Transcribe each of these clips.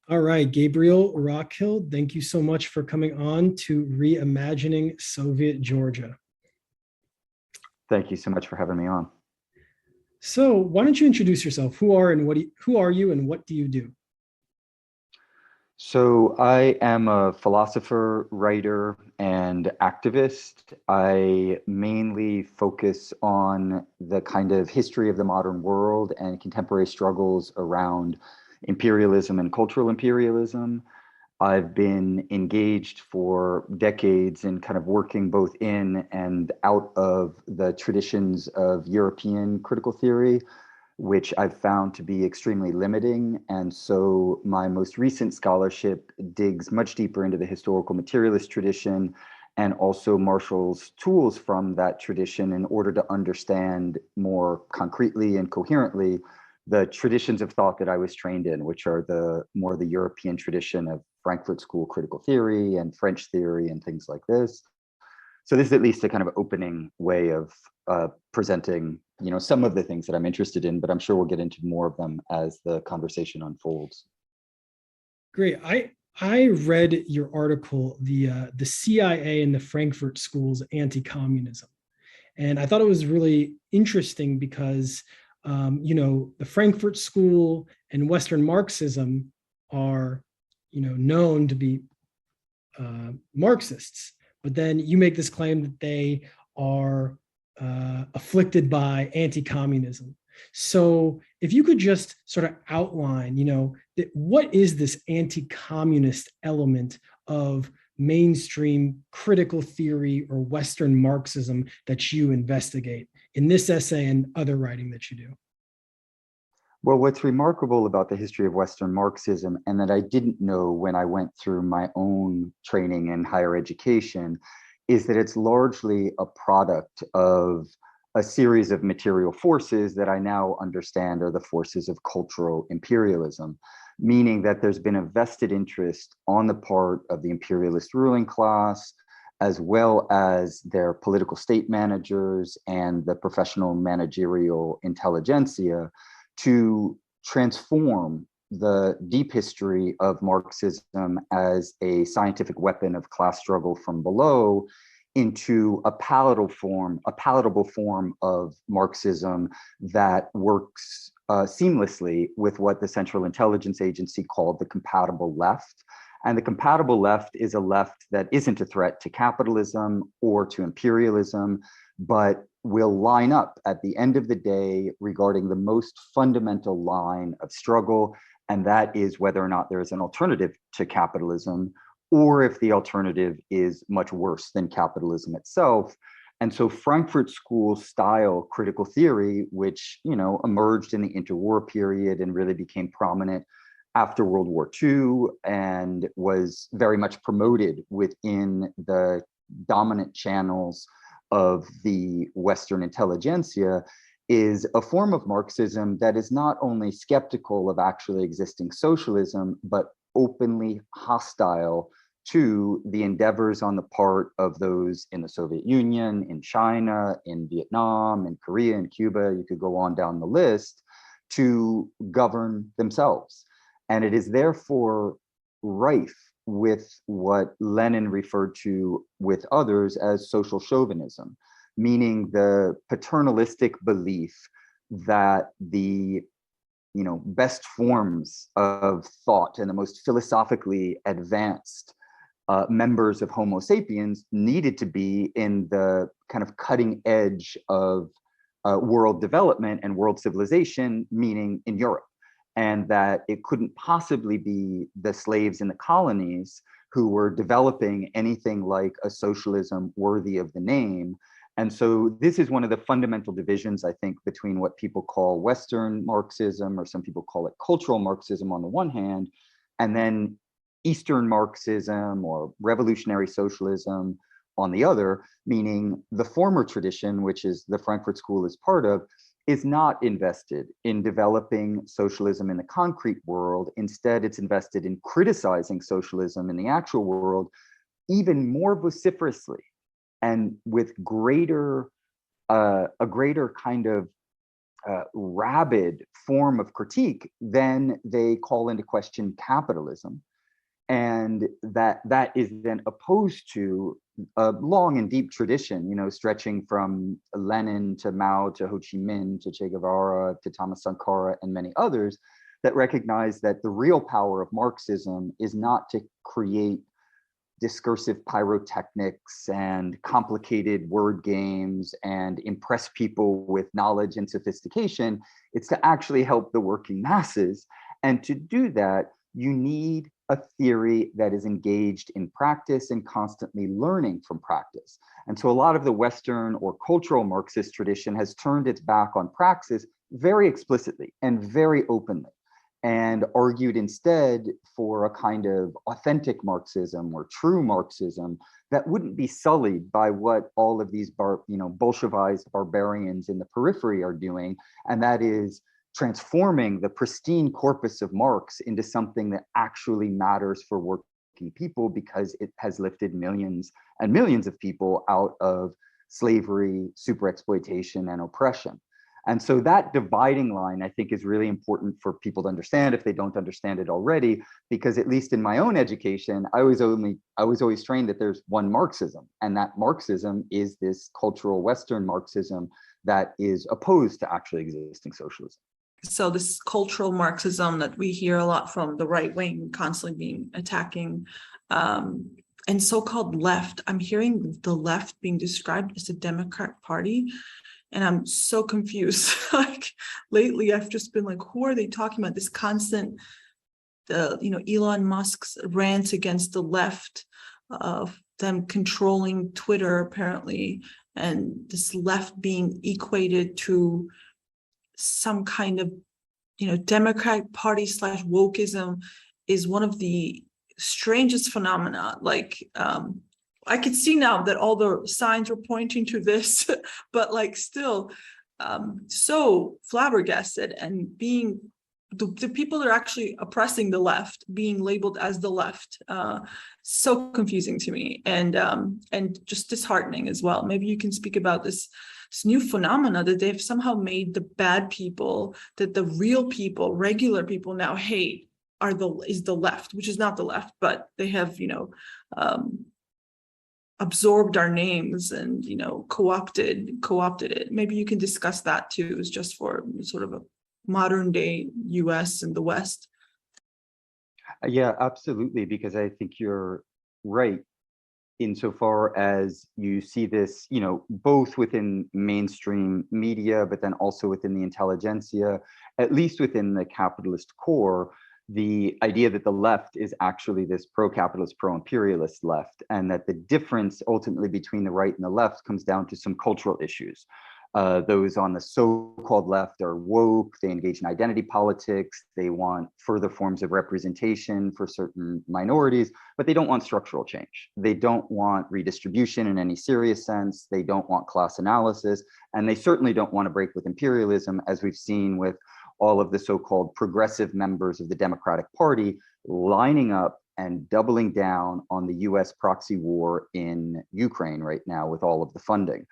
All right, Gabriel, Rockhill, thank you so much for coming on to Reimagining Soviet Georgia. Thank you so much for having me on. So why don't you introduce yourself? Who are you and what do you do? So I am a philosopher, writer, and activist. I mainly focus on the kind of history of the modern world and contemporary struggles around imperialism and cultural imperialism. I've been engaged for decades in kind of working both in and out of the traditions of European critical theory, which I've found to be extremely limiting. And so my most recent scholarship digs much deeper into the historical materialist tradition and also Marshall's tools from that tradition in order to understand more concretely and coherently the traditions of thought that I was trained in, which are the European tradition of Frankfurt School critical theory and French theory and things like this. So this is at least a kind of opening way of presenting, some of the things that I'm interested in, but I'm sure we'll get into more of them as the conversation unfolds. Great. I read your article, the CIA and the Frankfurt School's Anti-Communism, and I thought it was really interesting because the Frankfurt School and Western Marxism are, known to be Marxists, but then you make this claim that they are afflicted by anti-communism. So if you could just sort of outline, what is this anti-communist element of mainstream critical theory or Western Marxism that you investigate in this essay and other writing that you do? Well, what's remarkable about the history of Western Marxism, and that I didn't know when I went through my own training in higher education, is that it's largely a product of a series of material forces that I now understand are the forces of cultural imperialism, meaning that there's been a vested interest on the part of the imperialist ruling class, as well as their political state managers and the professional managerial intelligentsia, to transform the deep history of Marxism as a scientific weapon of class struggle from below into a palatable form of Marxism that works seamlessly with what the Central Intelligence Agency called the compatible left. And the compatible left is a left that isn't a threat to capitalism or to imperialism, but will line up at the end of the day regarding the most fundamental line of struggle, and that is whether or not there is an alternative to capitalism, or if the alternative is much worse than capitalism itself. And so Frankfurt School style critical theory, which emerged in the interwar period and really became prominent after World War II and was very much promoted within the dominant channels of the Western intelligentsia, is a form of Marxism that is not only skeptical of actually existing socialism, but openly hostile to the endeavors on the part of those in the Soviet Union, in China, in Vietnam, in Korea, in Cuba, you could go on down the list, to govern themselves. And it is therefore rife with what Lenin referred to with others as social chauvinism, meaning the paternalistic belief that the best forms of thought and the most philosophically advanced members of Homo sapiens needed to be in the kind of cutting edge of world development and world civilization, meaning in Europe, and that it couldn't possibly be the slaves in the colonies who were developing anything like a socialism worthy of the name. And so this is one of the fundamental divisions, I think, between what people call Western Marxism, or some people call it cultural Marxism on the one hand, and then Eastern Marxism or revolutionary socialism on the other, meaning the former tradition, which is the Frankfurt School is part of, is not invested in developing socialism in the concrete world. Instead, it's invested in criticizing socialism in the actual world even more vociferously and with a greater kind of rabid form of critique than they call into question capitalism. And that is then opposed to a long and deep tradition, stretching from Lenin to Mao to Ho Chi Minh to Che Guevara to Thomas Sankara and many others, that recognize that the real power of Marxism is not to create discursive pyrotechnics and complicated word games and impress people with knowledge and sophistication. It's to actually help the working masses. And to do that, you need a theory that is engaged in practice and constantly learning from practice. And so a lot of the Western or cultural Marxist tradition has turned its back on praxis very explicitly and very openly, and argued instead for a kind of authentic Marxism or true Marxism that wouldn't be sullied by what all of these Bolshevized barbarians in the periphery are doing, and that is transforming the pristine corpus of Marx into something that actually matters for working people, because it has lifted millions and millions of people out of slavery, super exploitation, and oppression. And so that dividing line, I think, is really important for people to understand if they don't understand it already, because at least in my own education, I was always trained that there's one Marxism, and that Marxism is this cultural Western Marxism that is opposed to actually existing socialism. So this cultural Marxism that we hear a lot from the right wing constantly being attacking, and so-called left, I'm hearing the left being described as a Democrat Party. And I'm so confused. Like lately, I've just been like, who are they talking about? This constant, Elon Musk's rants against the left, of them controlling Twitter apparently, and this left being equated to some kind of, Democratic Party / wokeism is one of the strangest phenomena. Like, I could see now that all the signs were pointing to this, but like still so flabbergasted, and being the people that are actually oppressing the left being labeled as the left, so confusing to me, and just disheartening as well. Maybe you can speak about this new phenomena that they've somehow made the bad people that the real people, regular people now hate is the left, which is not the left, but they have absorbed our names and co-opted it. Maybe you can discuss that too, is just for sort of a modern day US and the West. Yeah, absolutely, because I think you're right insofar as you see this, both within mainstream media, but then also within the intelligentsia, at least within the capitalist core, the idea that the left is actually this pro-capitalist, pro-imperialist left, and that the difference ultimately between the right and the left comes down to some cultural issues. Those on the so-called left are woke, they engage in identity politics, they want further forms of representation for certain minorities, but they don't want structural change. They don't want redistribution in any serious sense, they don't want class analysis, and they certainly don't want to break with imperialism, as we've seen with all of the so-called progressive members of the Democratic Party lining up and doubling down on the US proxy war in Ukraine right now with all of the funding.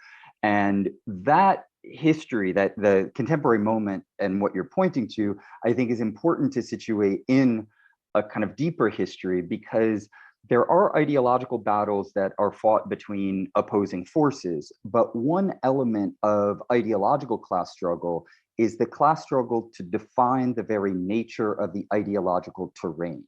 And that history, that the contemporary moment and what you're pointing to, I think is important to situate in a kind of deeper history, because there are ideological battles that are fought between opposing forces. But one element of ideological class struggle is the class struggle to define the very nature of the ideological terrain.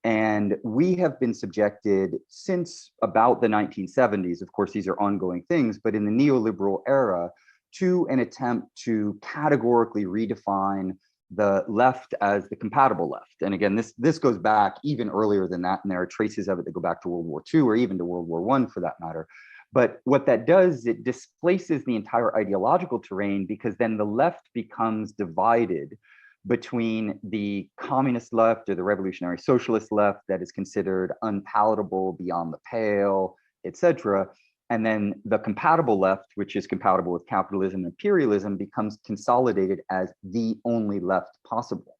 And we have been subjected since about the 1970s, of course, these are ongoing things, but in the neoliberal era, to an attempt to categorically redefine the left as the compatible left. And again, this goes back even earlier than that, and there are traces of it that go back to World War II or even to World War I for that matter. But what that does, it displaces the entire ideological terrain, because then the left becomes divided between the communist left or the revolutionary socialist left that is considered unpalatable, beyond the pale, etc. And then the compatible left, which is compatible with capitalism and imperialism, becomes consolidated as the only left possible.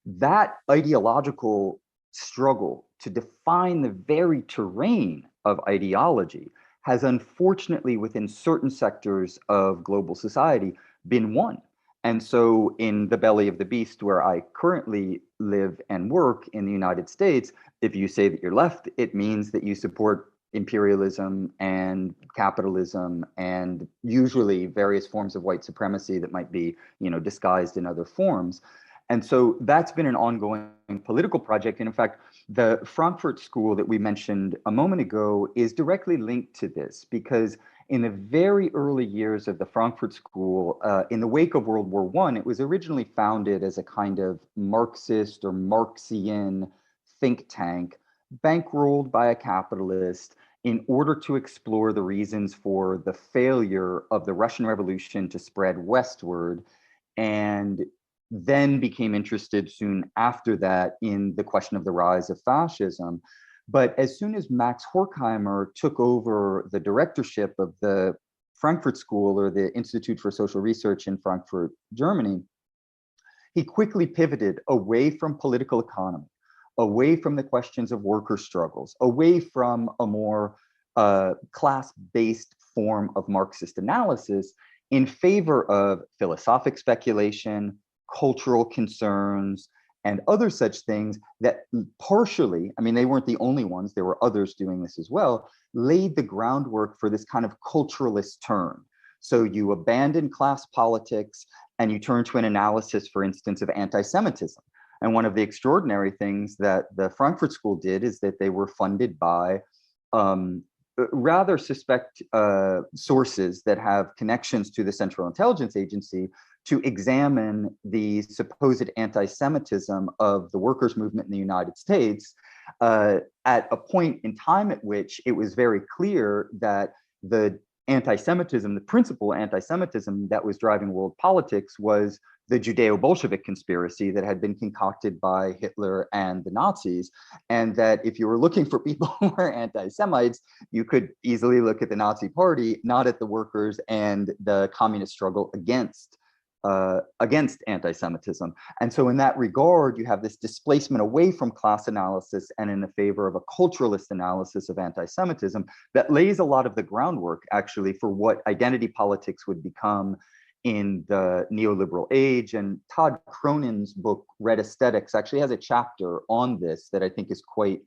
That ideological struggle to define the very terrain of ideology has unfortunately, within certain sectors of global society, been won. And so in the belly of the beast, where I currently live and work in the United States, if you say that you're left, it means that you support imperialism and capitalism and usually various forms of white supremacy that might be, disguised in other forms. And so that's been an ongoing political project. And in fact, the Frankfurt School that we mentioned a moment ago is directly linked to this, because in the very early years of the Frankfurt School, in the wake of World War I, it was originally founded as a kind of Marxist or Marxian think tank, bankrolled by a capitalist, in order to explore the reasons for the failure of the Russian Revolution to spread westward, and then became interested soon after that in the question of the rise of fascism. But as soon as Max Horkheimer took over the directorship of the Frankfurt School, or the Institute for Social Research in Frankfurt, Germany, he quickly pivoted away from political economy, away from the questions of worker struggles, away from a more class-based form of Marxist analysis, in favor of philosophic speculation, cultural concerns, and other such things that partially, they weren't the only ones, there were others doing this as well, laid the groundwork for this kind of culturalist turn. So you abandon class politics and you turn to an analysis, for instance, of anti-Semitism. And one of the extraordinary things that the Frankfurt School did is that they were funded by rather suspect sources that have connections to the Central Intelligence Agency to examine the supposed anti-Semitism of the workers' movement in the United States at a point in time at which it was very clear that the anti-Semitism, the principal anti-Semitism that was driving world politics, was the Judeo-Bolshevik conspiracy that had been concocted by Hitler and the Nazis. And that if you were looking for people who were anti-Semites, you could easily look at the Nazi Party, not at the workers and the communist struggle against anti-Semitism. And so in that regard, you have this displacement away from class analysis and in the favor of a culturalist analysis of anti-Semitism that lays a lot of the groundwork actually for what identity politics would become in the neoliberal age. And Todd Cronin's book, Red Aesthetics, actually has a chapter on this that I think is quite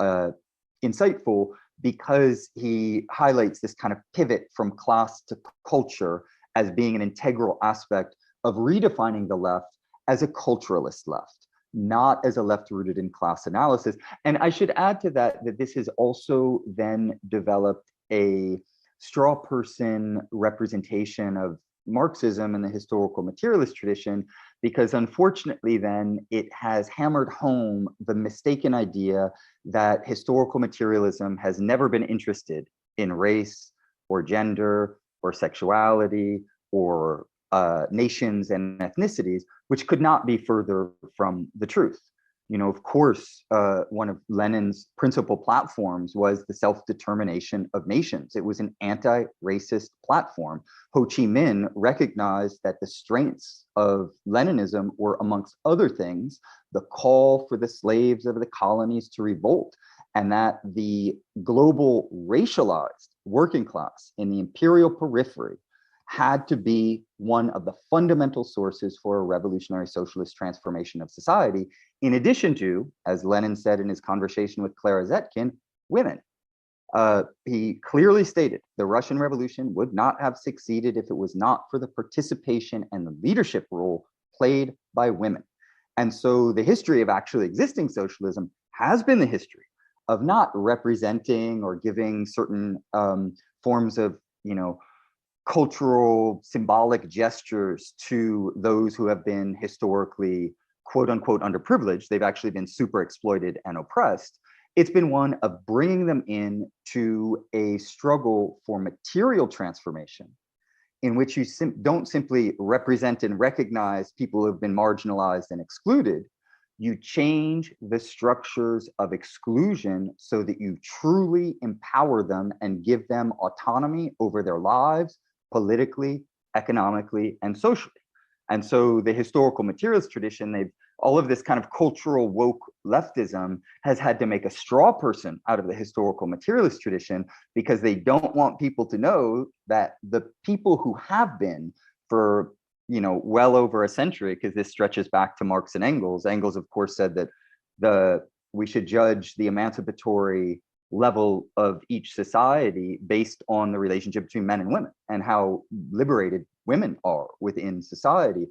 insightful, because he highlights this kind of pivot from class to culture as being an integral aspect of redefining the left as a culturalist left, not as a left rooted in class analysis. And I should add to that that this has also then developed a straw person representation of Marxism in the historical materialist tradition, because unfortunately then it has hammered home the mistaken idea that historical materialism has never been interested in race or gender or sexuality or nations and ethnicities, which could not be further from the truth. Of course, one of Lenin's principal platforms was the self-determination of nations. It was an anti-racist platform. Ho Chi Minh recognized that the strengths of Leninism were, amongst other things, the call for the slaves of the colonies to revolt, and that the global racialized working class in the imperial periphery had to be one of the fundamental sources for a revolutionary socialist transformation of society, in addition to, as Lenin said in his conversation with Clara Zetkin, women. He clearly stated the Russian Revolution would not have succeeded if it was not for the participation and the leadership role played by women. And so the history of actually existing socialism has been the history of not representing or giving certain forms of, cultural symbolic gestures to those who have been historically quote unquote underprivileged. They've actually been super exploited and oppressed. It's been one of bringing them in to a struggle for material transformation, in which you don't simply represent and recognize people who have been marginalized and excluded. You change the structures of exclusion so that you truly empower them and give them autonomy over their lives, politically, economically, and socially. And so the historical materialist tradition, all of this kind of cultural woke leftism has had to make a straw person out of the historical materialist tradition, because they don't want people to know that the people who have been for well over a century, because this stretches back to Marx and Engels. Engels, of course, said that we should judge the emancipatory level of each society based on the relationship between men and women and how liberated women are within society.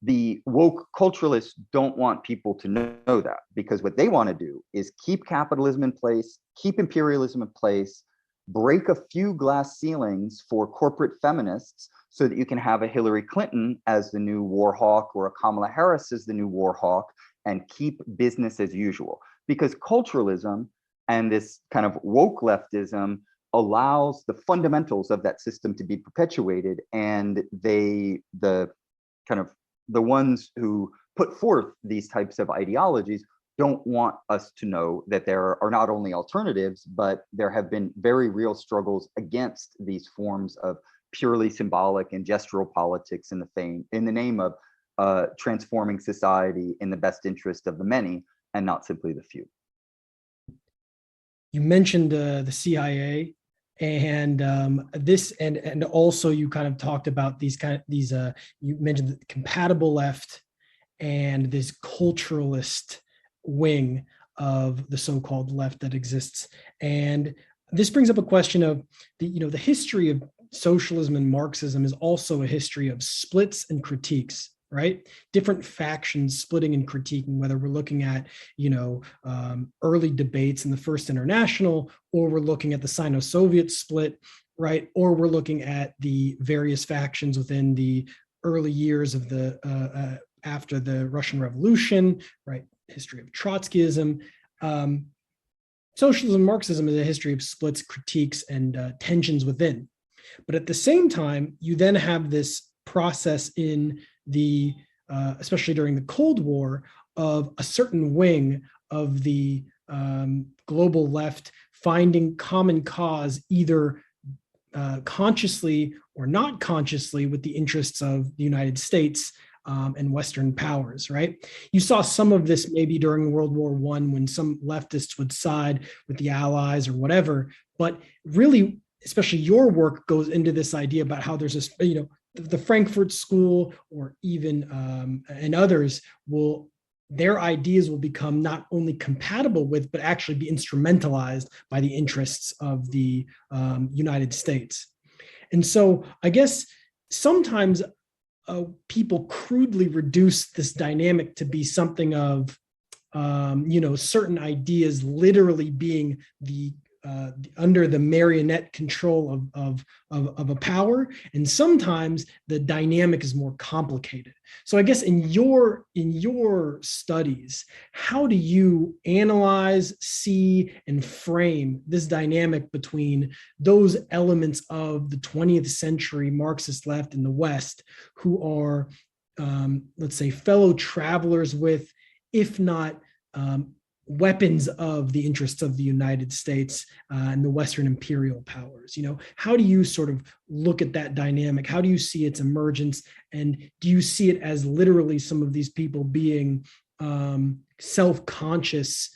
The woke culturalists don't want people to know that, because what they want to do is keep capitalism in place, keep imperialism in place, break a few glass ceilings for corporate feminists so that you can have a Hillary Clinton as the new war hawk or a Kamala Harris as the new war hawk, and keep business as usual. Because culturalism and this kind of woke leftism allows the fundamentals of that system to be perpetuated, and the ones who put forth these types of ideologies don't want us to know that there are not only alternatives, but there have been very real struggles against these forms of purely symbolic and gestural politics in the name of transforming society in the best interest of the many and not simply the few. You mentioned the CIA, and and also you kind of talked about these you mentioned the compatible left and this culturalist wing of the so-called left that exists. And this brings up a question of the history of socialism and Marxism is also a history of splits and critiques, right? Different factions splitting and critiquing, whether we're looking at, early debates in the First International, or we're looking at the Sino-Soviet split, right? Or we're looking at the various factions within the early years of after the Russian Revolution, right? History of Trotskyism. Socialism, Marxism is a history of splits, critiques, and tensions within. But at the same time, you then have this process in the, especially during the Cold War, of a certain wing of the global left finding common cause, either consciously or not consciously, with the interests of the United States and Western powers, right? You saw some of this maybe during World War I, when some leftists would side with the Allies or whatever, but really, especially your work goes into this idea about how there's this, the Frankfurt School, or even and others their ideas will become not only compatible with, but actually be instrumentalized by the interests of the United States. And so I guess sometimes people crudely reduce this dynamic to be something of, certain ideas literally being under the marionette control of a power, and sometimes the dynamic is more complicated. So I guess in your studies, how do you analyze, see, and frame this dynamic between those elements of the 20th century Marxist left in the West, who are, let's say, fellow travelers with, if not weapons of the interests of the United States and the Western imperial powers? How do you sort of look at that dynamic? How do you see its emergence? And do you see it as literally some of these people being self-conscious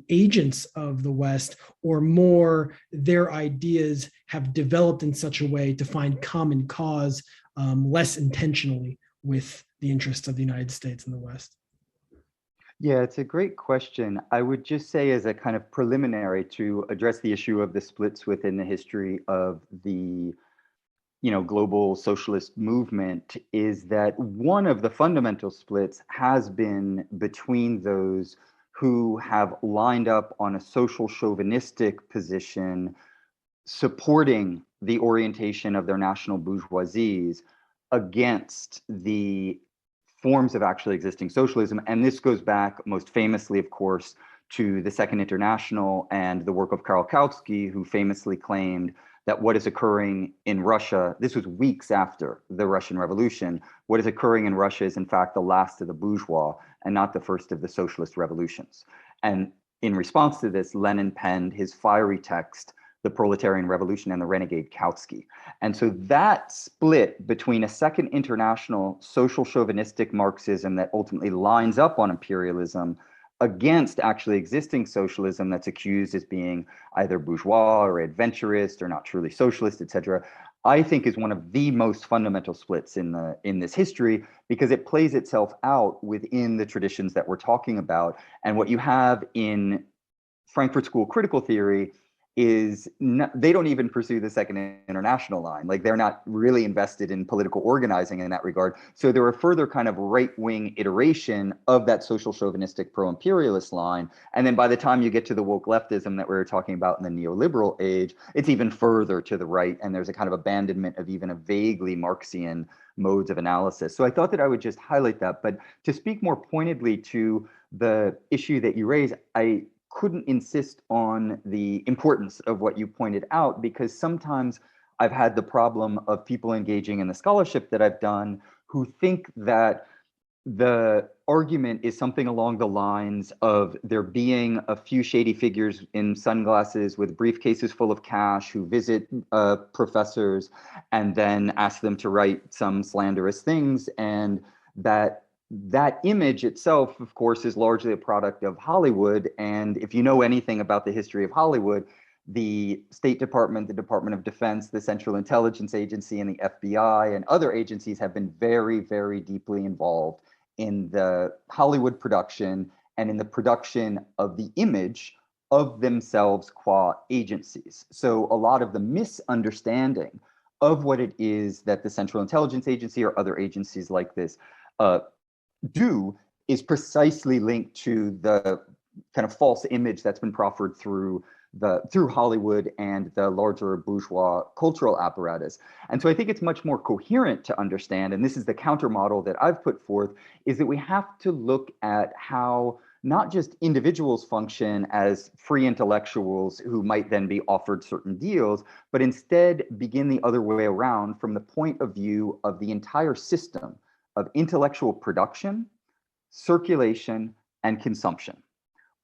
agents of the West, or more their ideas have developed in such a way to find common cause less intentionally with the interests of the United States and the West? Yeah, it's a great question. I would just say, as a kind of preliminary to address the issue of the splits within the history of the global socialist movement, is that one of the fundamental splits has been between those who have lined up on a social chauvinistic position supporting the orientation of their national bourgeoisies against the forms of actually existing socialism. And this goes back most famously, of course, to the Second International and the work of Karl Kautsky, who famously claimed that what is occurring in Russia, this was weeks after the Russian Revolution, what is occurring in Russia is in fact the last of the bourgeois and not the first of the socialist revolutions. And in response to this, Lenin penned his fiery text, The Proletarian Revolution and the Renegade Kautsky. And so that split between a Second International social chauvinistic Marxism that ultimately lines up on imperialism against actually existing socialism that's accused as being either bourgeois or adventurist or not truly socialist, etc., I think is one of the most fundamental splits in this history, because it plays itself out within the traditions that we're talking about. And what you have in Frankfurt School critical theory is they don't even pursue the Second International line. Like, they're not really invested in political organizing in that regard. So they're a further kind of right-wing iteration of that social chauvinistic pro-imperialist line. And then by the time you get to the woke leftism that we were talking about in the neoliberal age, it's even further to the right. And there's a kind of abandonment of even a vaguely Marxian modes of analysis. So I thought that I would just highlight that. But to speak more pointedly to the issue that you raise, I couldn't insist on the importance of what you pointed out, because sometimes I've had the problem of people engaging in the scholarship that I've done who think that the argument is something along the lines of there being a few shady figures in sunglasses with briefcases full of cash who visit professors and then ask them to write some slanderous things, and that image itself, of course, is largely a product of Hollywood. And if you know anything about the history of Hollywood, the State Department, the Department of Defense, the Central Intelligence Agency, and the FBI and other agencies have been very, very deeply involved in the Hollywood production and in the production of the image of themselves qua agencies. So a lot of the misunderstanding of what it is that the Central Intelligence Agency or other agencies like this do is precisely linked to the kind of false image that's been proffered through Hollywood and the larger bourgeois cultural apparatus. And so I think it's much more coherent to understand, and this is the counter model that I've put forth, is that we have to look at how not just individuals function as free intellectuals who might then be offered certain deals, but instead begin the other way around from the point of view of the entire system of intellectual production, circulation, and consumption,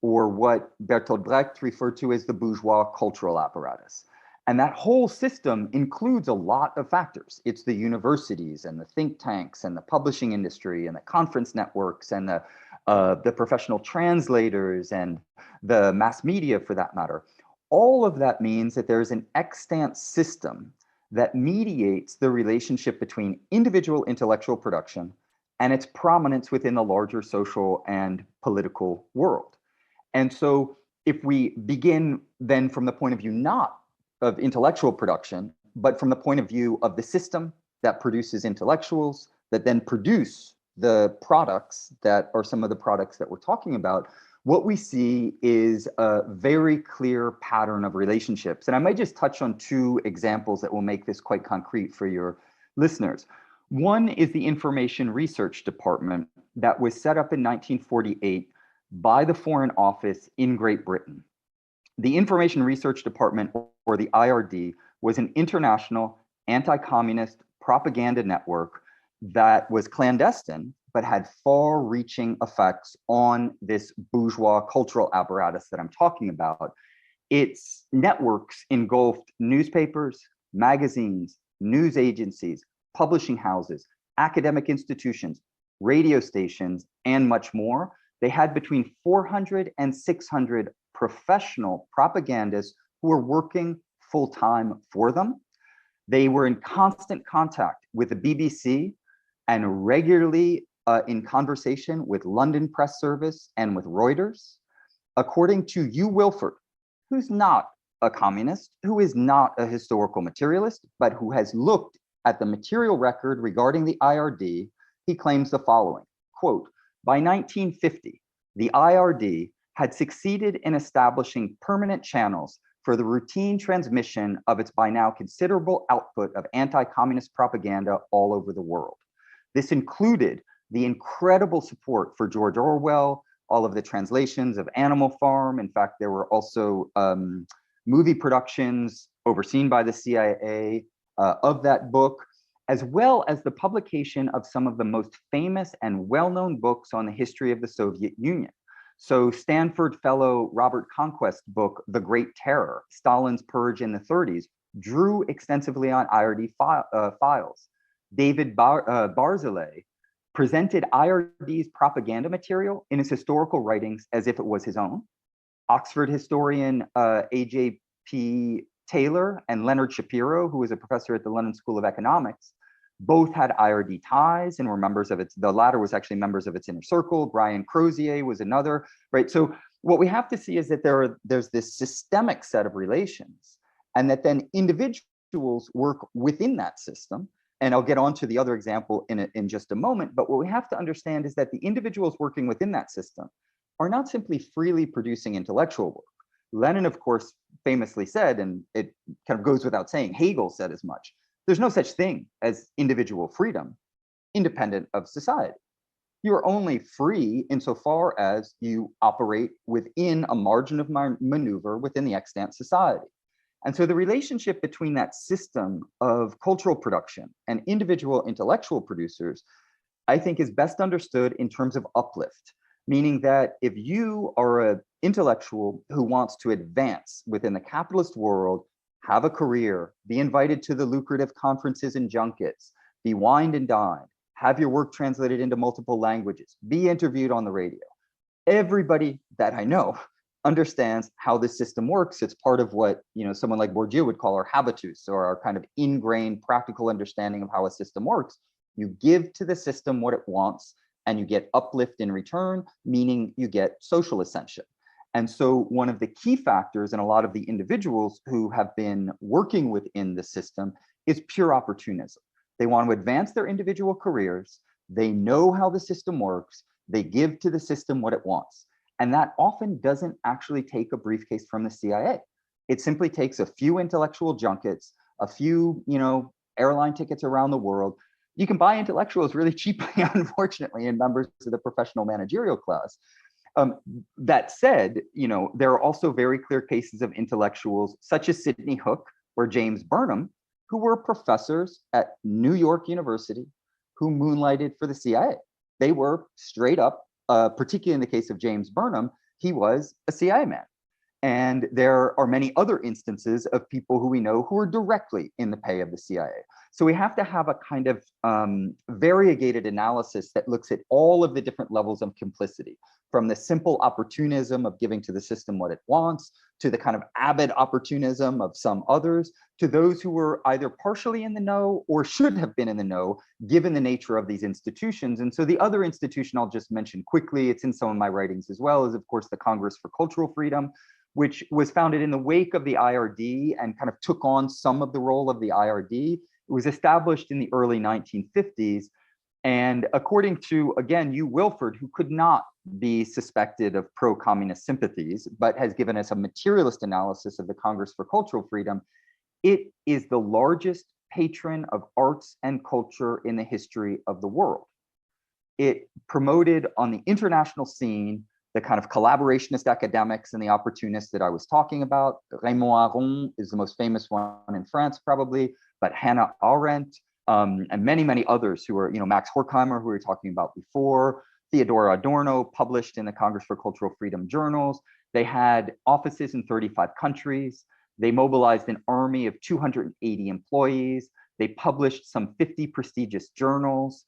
or what Bertolt Brecht referred to as the bourgeois cultural apparatus. And that whole system includes a lot of factors. It's the universities and the think tanks and the publishing industry and the conference networks and the professional translators and the mass media, for that matter. All of that means that there's an extant system that mediates the relationship between individual intellectual production and its prominence within the larger social and political world. And so if we begin then from the point of view not of intellectual production, but from the point of view of the system that produces intellectuals, that then produce the products that are some of the products that we're talking about, what we see is a very clear pattern of relationships. And I might just touch on two examples that will make this quite concrete for your listeners. One is the Information Research Department that was set up in 1948 by the Foreign Office in Great Britain. The Information Research Department, or the IRD, was an international anti-communist propaganda network that was clandestine, but had far-reaching effects on this bourgeois cultural apparatus that I'm talking about. Its networks engulfed newspapers, magazines, news agencies, publishing houses, academic institutions, radio stations, and much more. They had between 400 and 600 professional propagandists who were working full-time for them. They were in constant contact with the BBC and regularly in conversation with London Press Service and with Reuters. According to Hugh Wilford, who's not a communist, who is not a historical materialist, but who has looked at the material record regarding the IRD, he claims the following, quote, by 1950, the IRD had succeeded in establishing permanent channels for the routine transmission of its by now considerable output of anti-communist propaganda all over the world. This included the incredible support for George Orwell, all of the translations of Animal Farm. In fact, there were also movie productions overseen by the CIA of that book, as well as the publication of some of the most famous and well-known books on the history of the Soviet Union. So Stanford fellow Robert Conquest's book, The Great Terror, Stalin's Purge in the 30s, drew extensively on IRD files. David Barzilay presented IRD's propaganda material in his historical writings as if it was his own. Oxford historian A.J.P. Taylor and Leonard Shapiro, who was a professor at the London School of Economics, both had IRD ties and were members of its, the latter was actually members of its inner circle. Brian Crozier was another, right? So what we have to see is that there's this systemic set of relations, and that then individuals work within that system. And I'll get on to the other example in just a moment. But what we have to understand is that the individuals working within that system are not simply freely producing intellectual work. Lenin, of course, famously said, and it kind of goes without saying, Hegel said as much, there's no such thing as individual freedom independent of society. You are only free insofar as you operate within a margin of maneuver within the extant society. And so the relationship between that system of cultural production and individual intellectual producers, I think, is best understood in terms of uplift, meaning that if you are an intellectual who wants to advance within the capitalist world, have a career, be invited to the lucrative conferences and junkets, be wined and dined, have your work translated into multiple languages, be interviewed on the radio. Everybody that I know understands how this system works. It's part of what, you know, someone like Bourdieu would call our habitus, or our kind of ingrained practical understanding of how a system works. You give to the system what it wants and you get uplift in return, meaning you get social ascension. And so one of the key factors in a lot of the individuals who have been working within the system is pure opportunism. They want to advance their individual careers. They know how the system works. They give to the system what it wants. And that often doesn't actually take a briefcase from the CIA. It simply takes a few intellectual junkets, a few, you know, airline tickets around the world. You can buy intellectuals really cheaply, unfortunately, in members of the professional managerial class. That said, you know, there are also very clear cases of intellectuals such as Sidney Hook or James Burnham, who were professors at New York University, who moonlighted for the CIA. They were straight up, particularly in the case of James Burnham, he was a CIA man. And there are many other instances of people who we know who are directly in the pay of the CIA. So we have to have a kind of variegated analysis that looks at all of the different levels of complicity, from the simple opportunism of giving to the system what it wants, to the kind of avid opportunism of some others, to those who were either partially in the know or should have been in the know, given the nature of these institutions. And so the other institution I'll just mention quickly, it's in some of my writings as well, is of course the Congress for Cultural Freedom, which was founded in the wake of the IRD and kind of took on some of the role of the IRD. It was established in the early 1950s. And according to, again, Hugh Wilford, who could not be suspected of pro-communist sympathies, but has given us a materialist analysis of the Congress for Cultural Freedom, it is the largest patron of arts and culture in the history of the world. It promoted on the international scene the kind of collaborationist academics and the opportunists that I was talking about. Raymond Aron is the most famous one in France, probably, but Hannah Arendt, and many, many others who are, you know, Max Horkheimer, who we were talking about before, Theodor Adorno, published in the Congress for Cultural Freedom journals. They had offices in 35 countries. They mobilized an army of 280 employees. They published some 50 prestigious journals.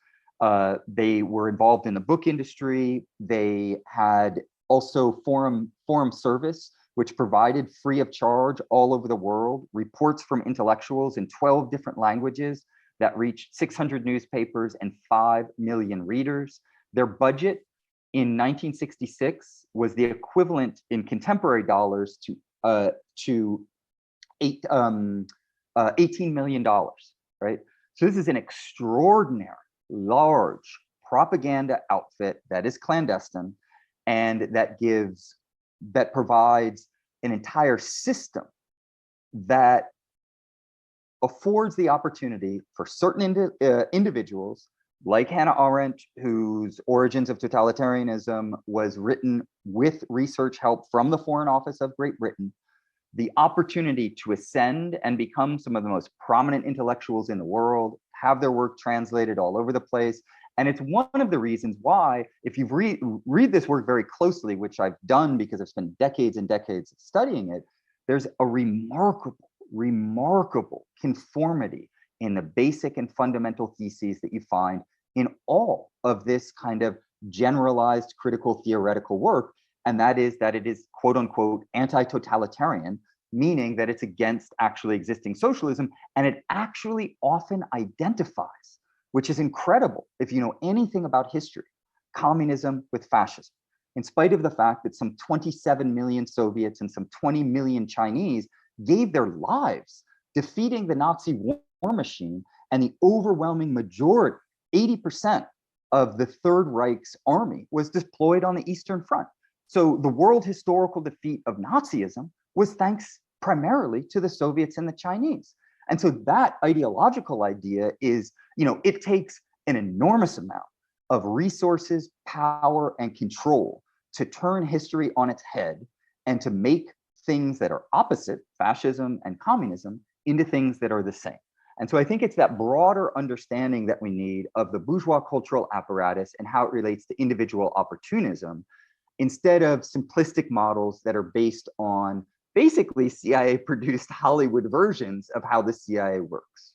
They were involved in the book industry. They had also forum service, which provided free of charge all over the world, reports from intellectuals in 12 different languages that reached 600 newspapers and 5 million readers. Their budget in 1966 was the equivalent in contemporary dollars to $18 million, right? So this is an extraordinary, large propaganda outfit that is clandestine and that provides an entire system that affords the opportunity for certain individuals like Hannah Arendt, whose Origins of Totalitarianism was written with research help from the Foreign Office of Great Britain, the opportunity to ascend and become some of the most prominent intellectuals in the world, have their work translated all over the place. And it's one of the reasons why, if you read this work very closely, which I've done because I've spent decades and decades studying it, there's a remarkable conformity in the basic and fundamental theses that you find in all of this kind of generalized critical theoretical work. And that is that it is, quote unquote, anti-totalitarian, meaning that it's against actually existing socialism. And it actually often identifies, which is incredible if you know anything about history, communism with fascism. In spite of the fact that some 27 million Soviets and some 20 million Chinese gave their lives defeating the Nazi war machine, and the overwhelming majority, 80% of the Third Reich's army was deployed on the Eastern Front. So the world historical defeat of Nazism was thanks primarily to the Soviets and the Chinese. And so that ideological idea is, it takes an enormous amount of resources, power, and control to turn history on its head and to make things that are opposite, fascism and communism, into things that are the same. And so I think it's that broader understanding that we need of the bourgeois cultural apparatus and how it relates to individual opportunism, instead of simplistic models that are based on basically CIA-produced Hollywood versions of how the CIA works.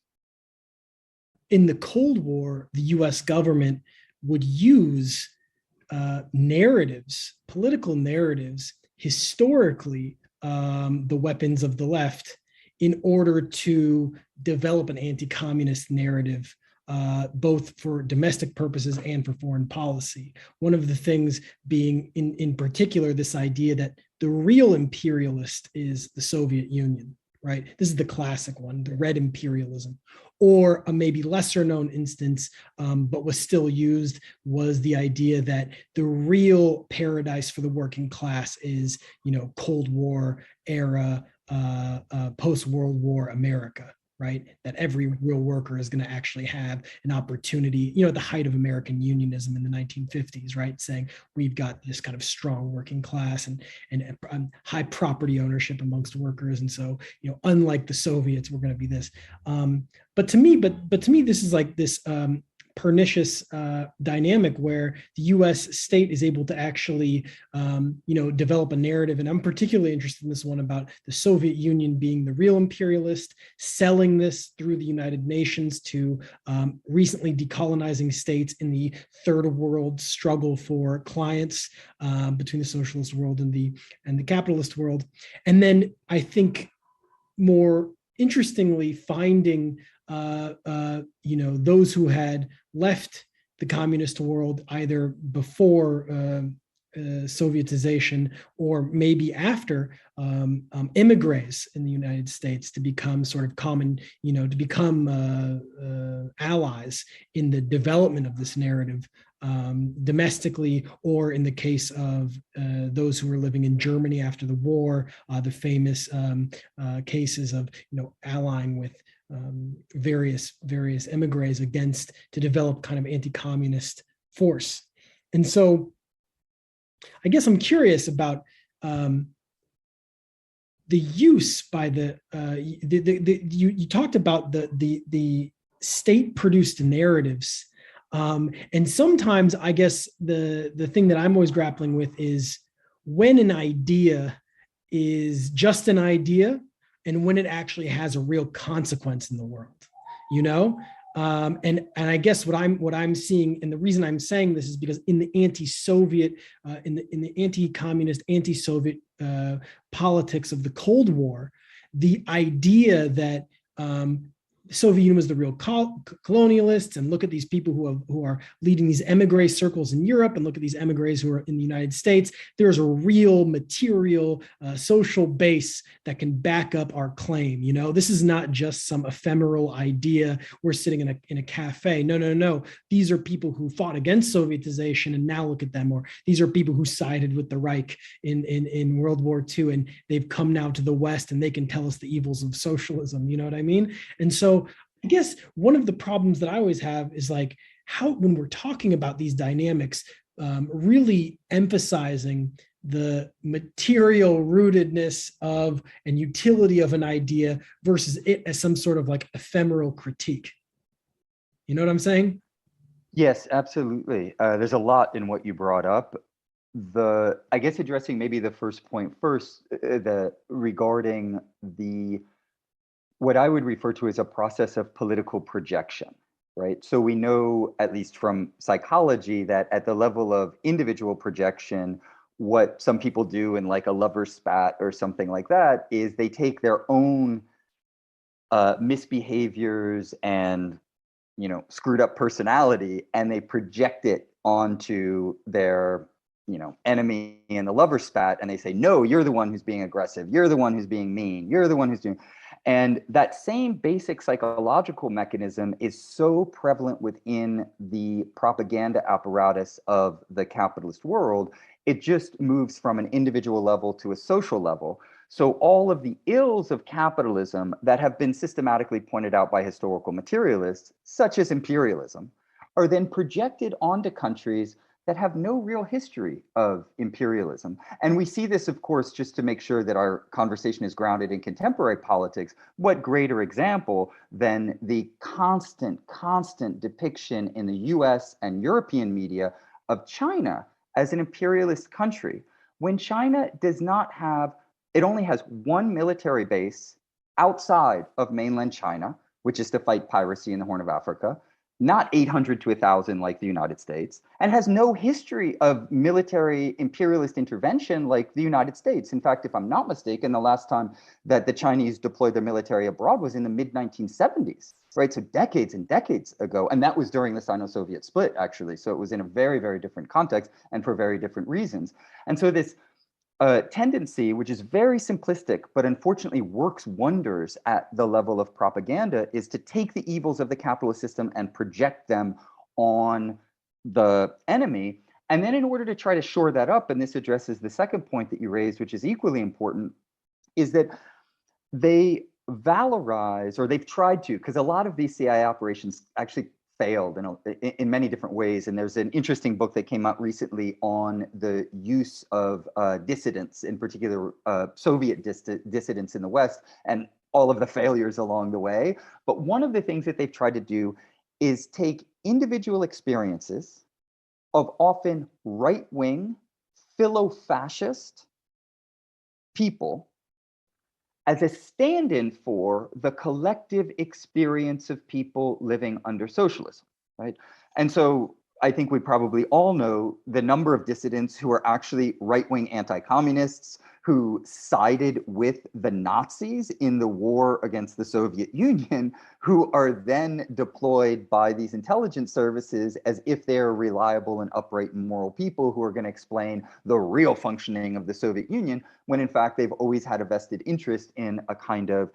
In the Cold War, the US government would use narratives, political narratives, historically, the weapons of the left, in order to develop an anti-communist narrative, both for domestic purposes and for foreign policy. One of the things being, in particular, this idea that the real imperialist is the Soviet Union, right? This is the classic one, the red imperialism. Or a maybe lesser known instance, but was still used, was the idea that the real paradise for the working class is, Cold War era, post-World War America, right? That every real worker is going to actually have an opportunity, at the height of American unionism in the 1950s, right? Saying we've got this kind of strong working class and high property ownership amongst workers. And so, unlike the Soviets, we're going to be this. But to me, this is like this pernicious dynamic where the U.S. state is able to actually, develop a narrative. And I'm particularly interested in this one about the Soviet Union being the real imperialist, selling this through the United Nations to recently decolonizing states in the third world struggle for clients between the socialist world and the capitalist world. And then I think more interestingly, finding those who had left the communist world either before Sovietization or maybe after, emigres in the United States to become sort of common, to become allies in the development of this narrative, domestically, or in the case of those who were living in Germany after the war, the famous cases of allying with various emigres to develop kind of anti-communist force. And so I guess I'm curious about the use by you talked about the state-produced narratives. And sometimes I guess the thing that I'm always grappling with is when an idea is just an idea and when it actually has a real consequence in the world, and I guess what I'm seeing, and the reason I'm saying this is because in the anti-Soviet, in the anti-communist, anti-Soviet politics of the Cold War, the idea that the Soviet Union was the real colonialists, and look at these people who are leading these emigre circles in Europe, and look at these emigres who are in the United States. There's a real material social base that can back up our claim. You know, this is not just some ephemeral idea. We're sitting in a cafe. No. These are people who fought against Sovietization, and now look at them. Or these are people who sided with the Reich in World War II, and they've come now to the West, and they can tell us the evils of socialism. You know what I mean? And so I guess one of the problems that I always have is like how, when we're talking about these dynamics, really emphasizing the material rootedness of and utility of an idea versus it as some sort of like ephemeral critique. You know what I'm saying? Yes, absolutely. There's a lot in what you brought up. I guess addressing maybe the first point first, regarding what I would refer to as a process of political projection, right? So we know, at least from psychology, that at the level of individual projection, what some people do in like a lover's spat or something like that is they take their own misbehaviors and, you know, screwed up personality, and they project it onto their, you know, enemy in the lover spat, and they say, no, you're the one who's being aggressive, you're the one who's being mean, you're the one who's doing. And that same basic psychological mechanism is so prevalent within the propaganda apparatus of the capitalist world. It just moves from an individual level to a social level. So all of the ills of capitalism that have been systematically pointed out by historical materialists, such as imperialism, are then projected onto countries that have no real history of imperialism. And we see this, of course, just to make sure that our conversation is grounded in contemporary politics. What greater example than the constant depiction in the US and European media of China as an imperialist country, when China does not have, it only has one military base outside of mainland China, which is to fight piracy in the Horn of Africa, not 800 to 1,000 like the United States, and has no history of military imperialist intervention like the United States. In fact, if I'm not mistaken, the last time that the Chinese deployed their military abroad was in the mid-1970s, right? So decades and decades ago. And that was during the Sino-Soviet split, actually. So it was in a very, very different context and for very different reasons. And so this tendency, which is very simplistic, but unfortunately works wonders at the level of propaganda, is to take the evils of the capitalist system and project them on the enemy. And then in order to try to shore that up, and this addresses the second point that you raised, which is equally important, is that they valorize, or they've tried to, because a lot of these CIA operations actually failed in many different ways. And there's an interesting book that came out recently on the use of dissidents, in particular Soviet dissidents in the West, and all of the failures along the way. But one of the things that they've tried to do is take individual experiences of often right-wing, philo-fascist people as a stand-in for the collective experience of people living under socialism, right? And so I think we probably all know the number of dissidents who are actually right-wing anti-communists, who sided with the Nazis in the war against the Soviet Union, who are then deployed by these intelligence services as if they're reliable and upright and moral people who are going to explain the real functioning of the Soviet Union, when in fact they've always had a vested interest in a kind of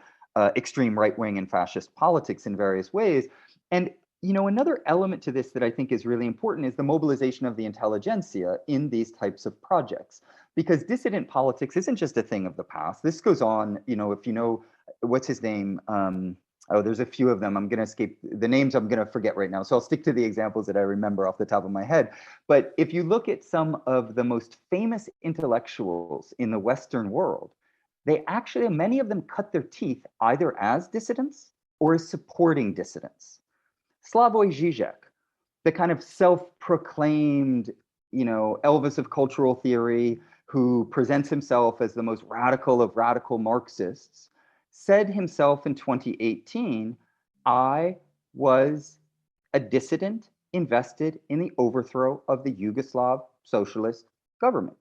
extreme right-wing and fascist politics in various ways. And you know, another element to this that I think is really important is the mobilization of the intelligentsia in these types of projects. Because dissident politics isn't just a thing of the past. This goes on, you know, if you know, what's his name? Oh, there's a few of them. I'm going to escape the names. I'm going to forget right now. So I'll stick to the examples that I remember off the top of my head. But if you look at some of the most famous intellectuals in the Western world, they actually, many of them cut their teeth either as dissidents or as supporting dissidents. Slavoj Žižek, the kind of self-proclaimed, you know, Elvis of cultural theory, who presents himself as the most radical of radical Marxists, said himself in 2018, I was a dissident invested in the overthrow of the Yugoslav socialist government.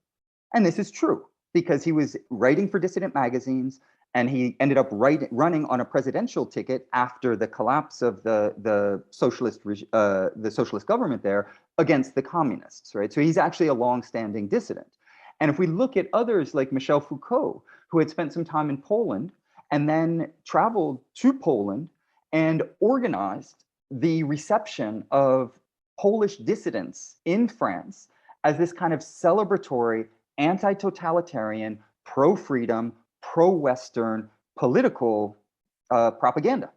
And this is true because he was writing for dissident magazines And he ended up running on a presidential ticket after the collapse of the socialist government there against the communists, right? So he's actually a long-standing dissident. And if we look at others like Michel Foucault, who had spent some time in Poland and then traveled to Poland and organized the reception of Polish dissidents in France as this kind of celebratory, anti-totalitarian, pro-freedom, pro-Western political propaganda.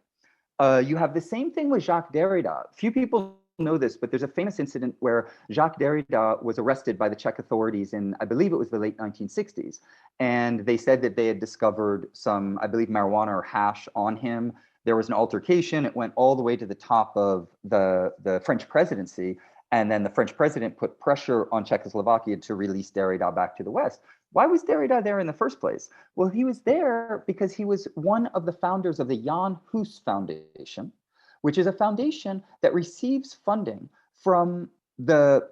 You have the same thing with Jacques Derrida. Few people know this, but there's a famous incident where Jacques Derrida was arrested by the Czech authorities in, I believe it was the late 1960s. And they said that they had discovered some, I believe, marijuana or hash on him. There was an altercation. It went all the way to the top of the French presidency. And then the French president put pressure on Czechoslovakia to release Derrida back to the West. Why was Derrida there in the first place? Well, he was there because he was one of the founders of the Jan Hus Foundation, which is a foundation that receives funding from the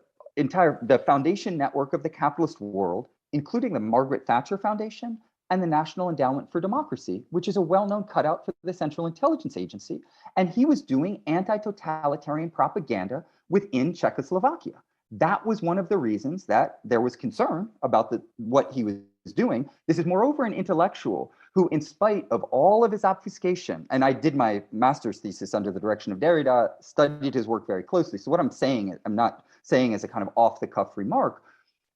foundation network of the capitalist world, including the Margaret Thatcher Foundation and the National Endowment for Democracy, which is a well-known cutout for the Central Intelligence Agency. And he was doing anti-totalitarian propaganda within Czechoslovakia. That was one of the reasons that there was concern about what he was doing. This is moreover an intellectual who, in spite of all of his obfuscation, and I did my master's thesis under the direction of Derrida, studied his work very closely. So what I'm saying, I'm not saying as a kind of off-the-cuff remark.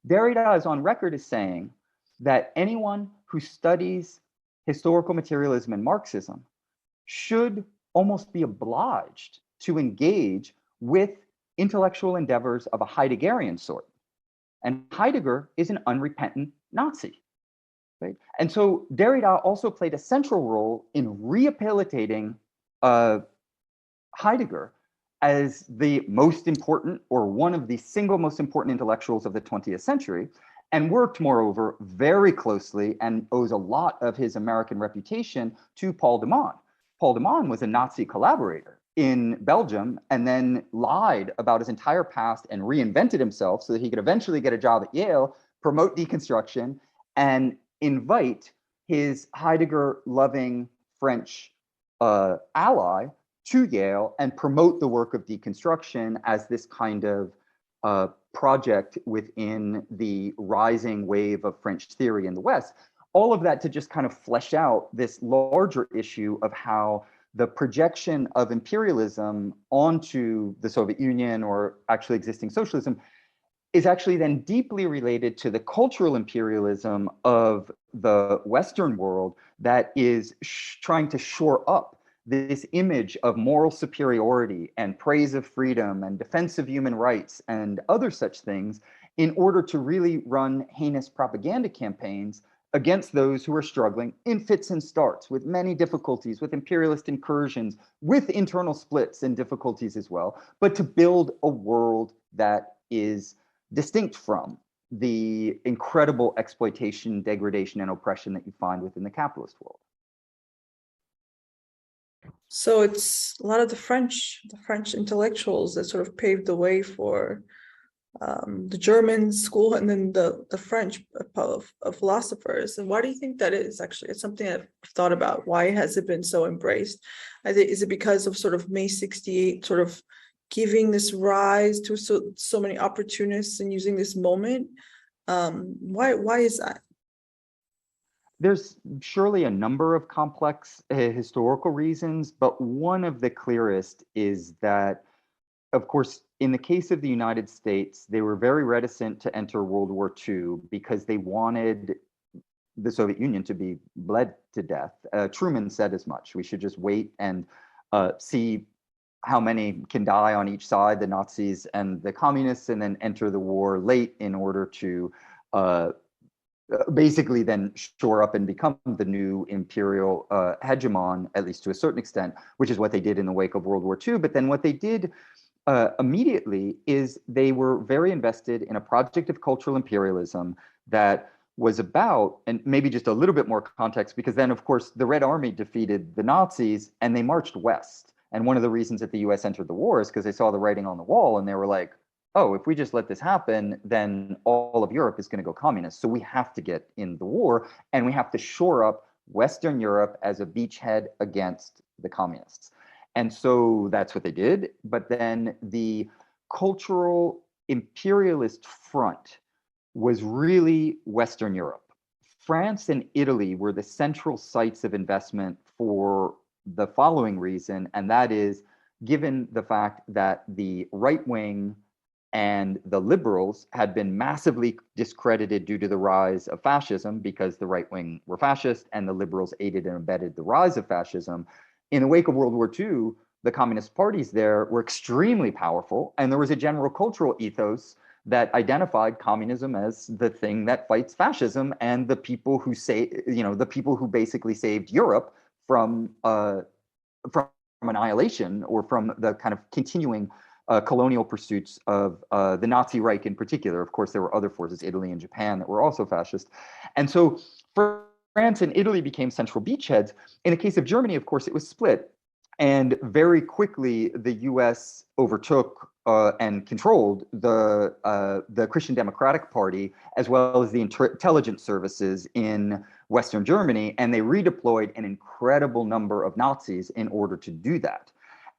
Derrida is on record as saying that anyone who studies historical materialism and Marxism should almost be obliged to engage with intellectual endeavors of a Heideggerian sort. And Heidegger is an unrepentant Nazi, right? And so Derrida also played a central role in rehabilitating Heidegger as the most important, or one of the single most important intellectuals of the 20th century, and worked, moreover, very closely and owes a lot of his American reputation to Paul de Man. Paul de Man was a Nazi collaborator in Belgium and then lied about his entire past and reinvented himself so that he could eventually get a job at Yale, promote deconstruction, and invite his Heidegger-loving French ally to Yale and promote the work of deconstruction as this kind of project within the rising wave of French theory in the West. All of that to just kind of flesh out this larger issue of how the projection of imperialism onto the Soviet Union, or actually existing socialism, is actually then deeply related to the cultural imperialism of the Western world that is trying to shore up this image of moral superiority and praise of freedom and defense of human rights and other such things in order to really run heinous propaganda campaigns against those who are struggling in fits and starts, with many difficulties, with imperialist incursions, with internal splits and difficulties as well, but to build a world that is distinct from the incredible exploitation, degradation, and oppression that you find within the capitalist world. So it's a lot of the French intellectuals that sort of paved the way for the German school and then the French philosophers. And why do you think that is? Actually, it's something I've thought about. Why has it been so embraced? Is it because of sort of May 68 sort of giving this rise to so many opportunists and using this moment? Why is that? There's surely a number of complex historical reasons, but one of the clearest is that, of course, in the case of the United States, they were very reticent to enter World War II because they wanted the Soviet Union to be bled to death. Truman said as much. We should just wait and see how many can die on each side, the Nazis and the communists, and then enter the war late in order to basically then shore up and become the new imperial hegemon, at least to a certain extent, which is what they did in the wake of World War II. But then what they did immediately is they were very invested in a project of cultural imperialism that was about, and maybe just a little bit more context, because then, of course, the Red Army defeated the Nazis and they marched west. And one of the reasons that the US entered the war is because they saw the writing on the wall and they were like, oh, if we just let this happen, then all of Europe is going to go communist. So we have to get in the war and we have to shore up Western Europe as a beachhead against the communists. And so that's what they did. But then the cultural imperialist front was really Western Europe. France and Italy were the central sites of investment for the following reason, and that is given the fact that the right wing and the liberals had been massively discredited due to the rise of fascism because the right wing were fascist and the liberals aided and abetted the rise of fascism. In the wake of World War II, the communist parties there were extremely powerful, and there was a general cultural ethos that identified communism as the thing that fights fascism and the people who the people who basically saved Europe from annihilation or from the kind of continuing colonial pursuits of the Nazi Reich in particular. Of course, there were other forces, Italy and Japan, that were also fascist. And so France and Italy became central beachheads. In the case of Germany, of course, it was split. And very quickly, the US overtook and controlled the Christian Democratic Party, as well as the intelligence services in Western Germany, and they redeployed an incredible number of Nazis in order to do that.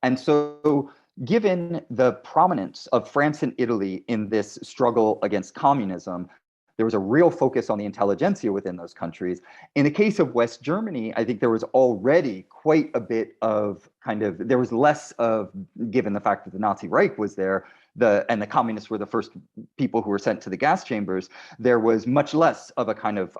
And so, given the prominence of France and Italy in this struggle against communism, there was a real focus on the intelligentsia within those countries. In the case of West Germany, I think there was already quite a bit of there was less of, given the fact that the Nazi Reich was there, and the communists were the first people who were sent to the gas chambers, there was much less of a kind of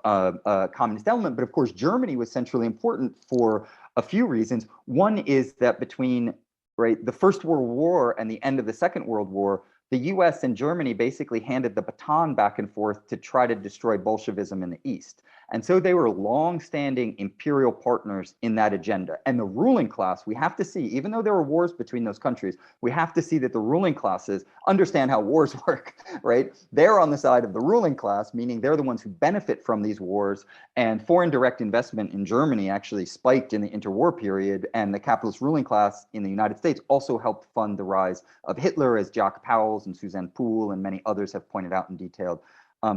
communist element. But of course, Germany was centrally important for a few reasons. One is that between the First World War and the end of the Second World War, the US and Germany basically handed the baton back and forth to try to destroy Bolshevism in the East. And so they were long-standing imperial partners in that agenda. And the ruling class, we have to see, even though there were wars between those countries, we have to see that the ruling classes understand how wars work, right? They're on the side of the ruling class, meaning they're the ones who benefit from these wars. And foreign direct investment in Germany actually spiked in the interwar period. And the capitalist ruling class in the United States also helped fund the rise of Hitler, as Jacques Pauwels and Suzanne Poole and many others have pointed out and detailed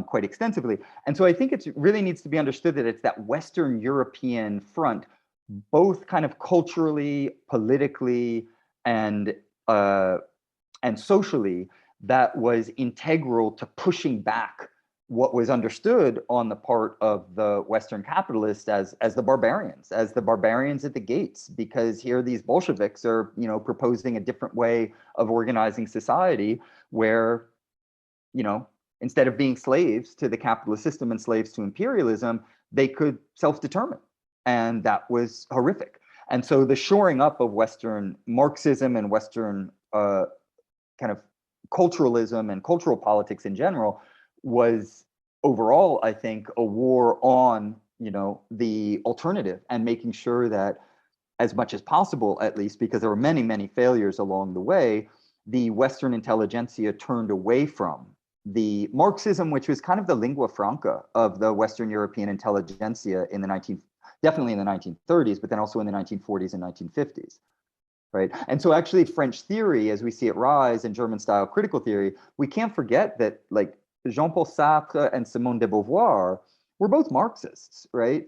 quite extensively. And so I think it really needs to be understood that it's that Western European front, both kind of culturally, politically, and socially, that was integral to pushing back what was understood on the part of the Western capitalists as the barbarians at the gates, because here these Bolsheviks are, proposing a different way of organizing society where, instead of being slaves to the capitalist system and slaves to imperialism, they could self-determine. And that was horrific. And so the shoring up of Western Marxism and Western kind of culturalism and cultural politics in general was overall, I think, a war on, the alternative, and making sure that as much as possible, at least, because there were many, many failures along the way, the Western intelligentsia turned away from the Marxism, which was kind of the lingua franca of the Western European intelligentsia definitely in the 1930s, but then also in the 1940s and 1950s. Right. And so actually French theory, as we see it rise, and German style critical theory, we can't forget that Jean-Paul Sartre and Simone de Beauvoir were both Marxists, right?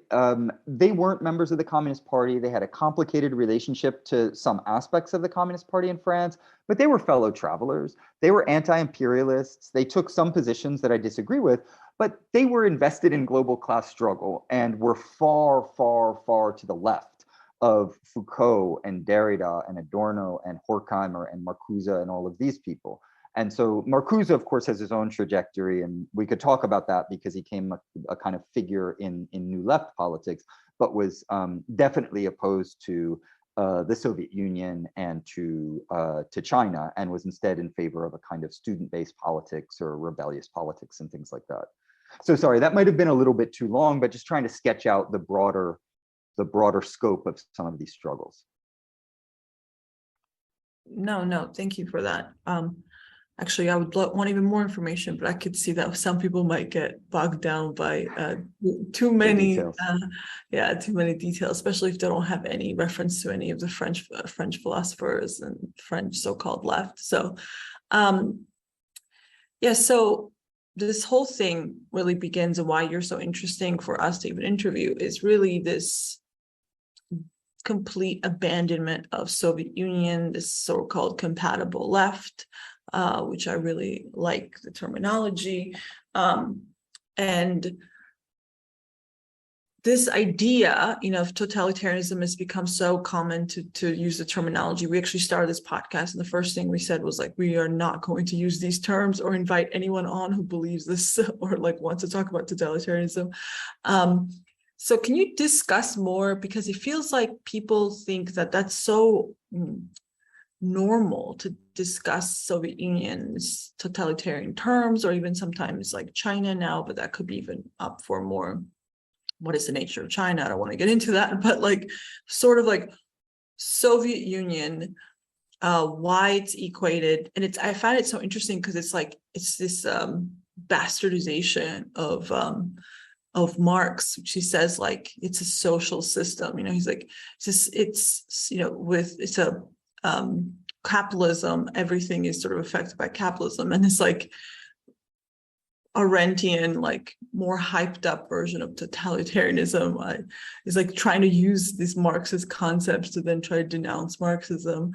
They weren't members of the Communist Party. They had a complicated relationship to some aspects of the Communist Party in France, but they were fellow travelers. They were anti-imperialists. They took some positions that I disagree with, but they were invested in global class struggle and were far, far, far to the left of Foucault and Derrida and Adorno and Horkheimer and Marcuse and all of these people. And so Marcuse, of course, has his own trajectory, and we could talk about that because he came a kind of figure in New Left politics, but was definitely opposed to the Soviet Union and to China, and was instead in favor of a kind of student-based politics or rebellious politics and things like that. So sorry, that might have been a little bit too long, but just trying to sketch out the broader scope of some of these struggles. No, thank you for that. Actually, I would want even more information, but I could see that some people might get bogged down by too many details, especially if they don't have any reference to any of the French philosophers and French so-called left. So, so this whole thing really begins, and why you're so interesting for us to even interview, is really this complete abandonment of Soviet Union, this so-called compatible left, which I really like the terminology. And this idea, of totalitarianism has become so common to use the terminology. We actually started this podcast, and the first thing we said was like, we are not going to use these terms or invite anyone on who believes this or like wants to talk about totalitarianism. So can you discuss more, because it feels like people think that that's so normal to discuss Soviet Union's totalitarian terms, or even sometimes like China now, but that could be even up for more. What is the nature of China? I don't want to get into that, but like sort of like Soviet Union, why it's equated. And I find it so interesting because it's this bastardization of Marx, which he says like it's a social system. He's like, it's a capitalism, everything is sort of affected by capitalism. And it's like Arendtian, like more hyped up version of totalitarianism is like trying to use these Marxist concepts to then try to denounce Marxism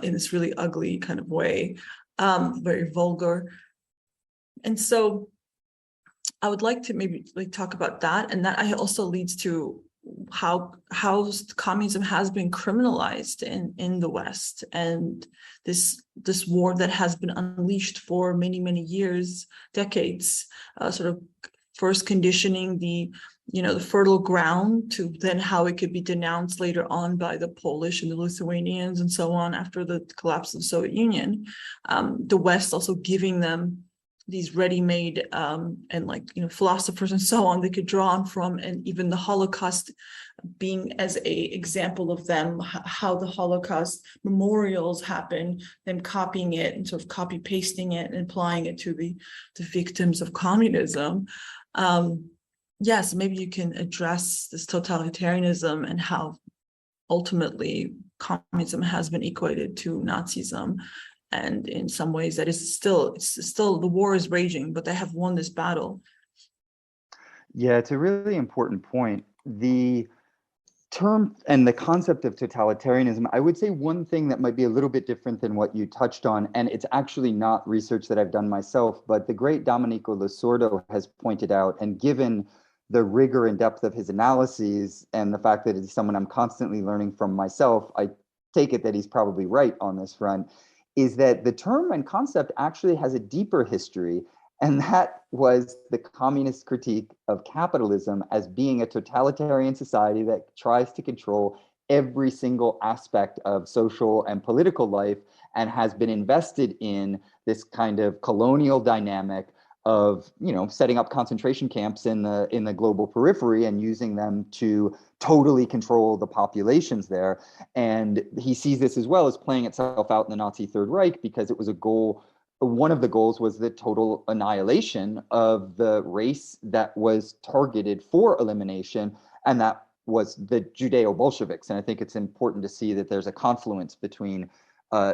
in this really ugly kind of way, very vulgar. And so I would like to maybe like talk about that, and that also leads to how communism has been criminalized in the West, and this war that has been unleashed for many years, decades, sort of first conditioning the fertile ground to then how it could be denounced later on by the Polish and the Lithuanians and so on after the collapse of the Soviet Union. The West also giving them these ready-made and philosophers and so on they could draw on from, and even the Holocaust being as a example of them, how the Holocaust memorials happen, them copying it and sort of copy pasting it and applying it to the victims of communism. So maybe you can address this totalitarianism and how ultimately communism has been equated to Nazism. And in some ways that is still the war is raging, but they have won this battle. Yeah, it's a really important point. The term and the concept of totalitarianism, I would say one thing that might be a little bit different than what you touched on, and it's actually not research that I've done myself, but the great Domenico Losordo has pointed out, and given the rigor and depth of his analyses and the fact that he's someone I'm constantly learning from myself, I take it that he's probably right on this front, is that the term and concept actually has a deeper history, and that was the communist critique of capitalism as being a totalitarian society that tries to control every single aspect of social and political life and has been invested in this kind of colonial dynamic of setting up concentration camps in the global periphery and using them to totally control the populations there. And he sees this as well as playing itself out in the Nazi Third Reich, because it was a goal. One of the goals was the total annihilation of the race that was targeted for elimination, and that was the Judeo-Bolsheviks. And I think it's important to see that there's a confluence between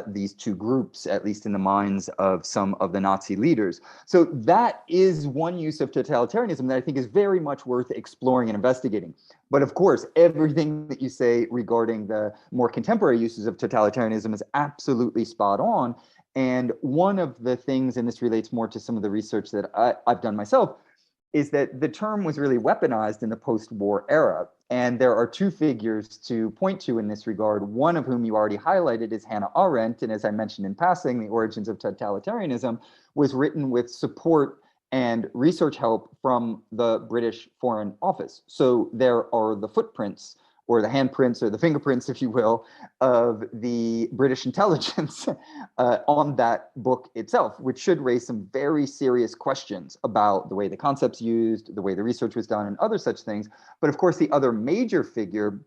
these two groups, at least in the minds of some of the Nazi leaders. So that is one use of totalitarianism that I think is very much worth exploring and investigating. But of course, everything that you say regarding the more contemporary uses of totalitarianism is absolutely spot on. And one of the things, and this relates more to some of the research that I've done myself, is that the term was really weaponized in the post-war era. And there are two figures to point to in this regard, one of whom you already highlighted is Hannah Arendt. And as I mentioned in passing, The Origins of Totalitarianism was written with support and research help from the British Foreign Office. So there are the footprints, or the handprints, or the fingerprints, if you will, of the British intelligence on that book itself, which should raise some very serious questions about the way the concepts used, the way the research was done, and other such things. But of course, the other major figure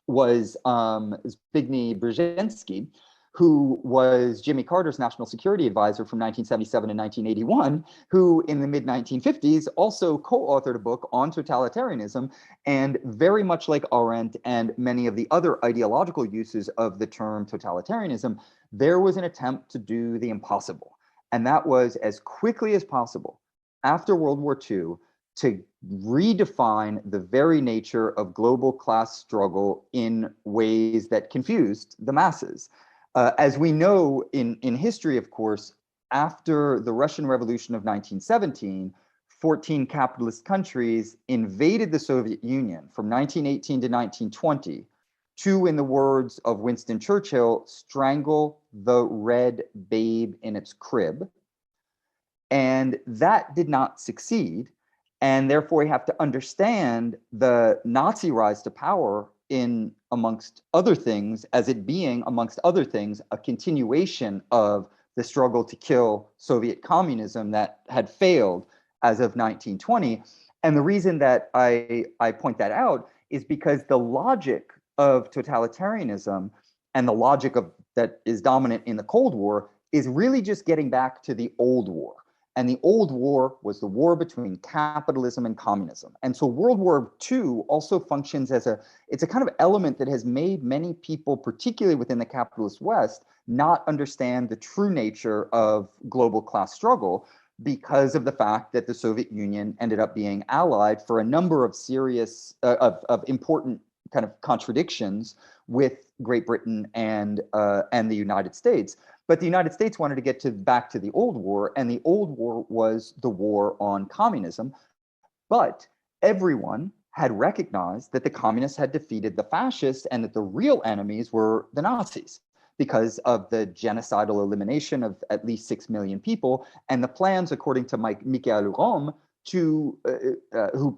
was Zbigniew Brzezinski, who was Jimmy Carter's national security advisor from 1977 to 1981, who in the mid-1950s also co-authored a book on totalitarianism. And very much like Arendt and many of the other ideological uses of the term totalitarianism, there was an attempt to do the impossible. And that was, as quickly as possible, after World War II to redefine the very nature of global class struggle in ways that confused the masses. As we know in history, of course, after the Russian Revolution of 1917, 14 capitalist countries invaded the Soviet Union from 1918 to 1920 to, in the words of Winston Churchill, strangle the red babe in its crib. And that did not succeed. And therefore, we have to understand the Nazi rise to power in, amongst other things, as it being, amongst other things, a continuation of the struggle to kill Soviet communism that had failed as of 1920. And the reason that I point that out is because the logic of totalitarianism and the logic of that is dominant in the Cold War is really just getting back to the old war. And the old war was the war between capitalism and communism. And so World War II also functions as it's a kind of element that has made many people, particularly within the capitalist West, not understand the true nature of global class struggle, because of the fact that the Soviet Union ended up being allied for a number of serious, of important kind of contradictions with Great Britain and the United States. But the United States wanted to get back to the old war, and the old war was the war on communism. But everyone had recognized that the communists had defeated the fascists and that the real enemies were the Nazis, because of the genocidal elimination of at least 6 million people, and the plans, according to Michael Rome, who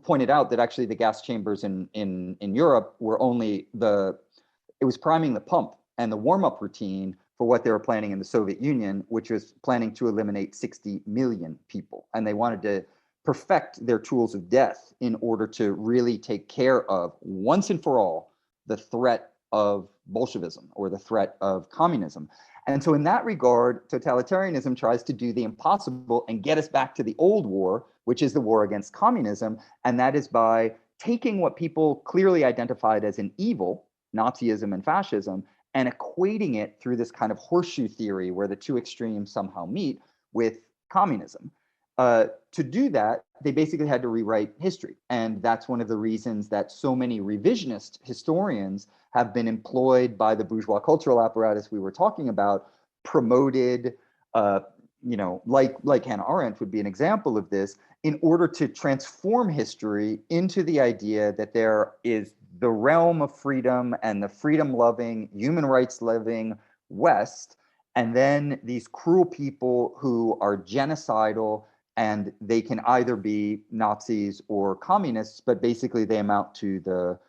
pointed out that actually the gas chambers in Europe were only it was priming the pump and the warm-up routine for what they were planning in the Soviet Union, which was planning to eliminate 60 million people. And they wanted to perfect their tools of death in order to really take care of, once and for all, the threat of Bolshevism or the threat of communism. And so in that regard, totalitarianism tries to do the impossible and get us back to the old war, which is the war against communism. And that is by taking what people clearly identified as an evil, Nazism and fascism, and equating it through this kind of horseshoe theory where the two extremes somehow meet with communism. To do that, they basically had to rewrite history. And that's one of the reasons that so many revisionist historians have been employed by the bourgeois cultural apparatus we were talking about, promoted, like Hannah Arendt would be an example of this, in order to transform history into the idea that there is the realm of freedom and the freedom-loving, human rights-loving West, and then these cruel people who are genocidal, and they can either be Nazis or communists, but basically they amount to the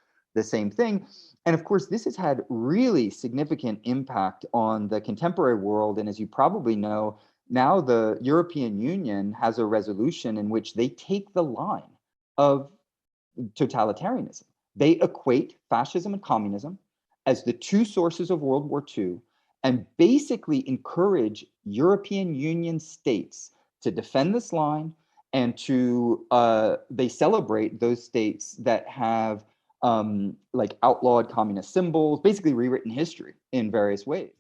same thing. And of course, this has had really significant impact on the contemporary world. And as you probably know, now the European Union has a resolution in which they take the line of totalitarianism. They equate fascism and communism as the two sources of World War II and basically encourage European Union states to defend this line and to, they celebrate those states that have like outlawed communist symbols, basically rewritten history in various ways.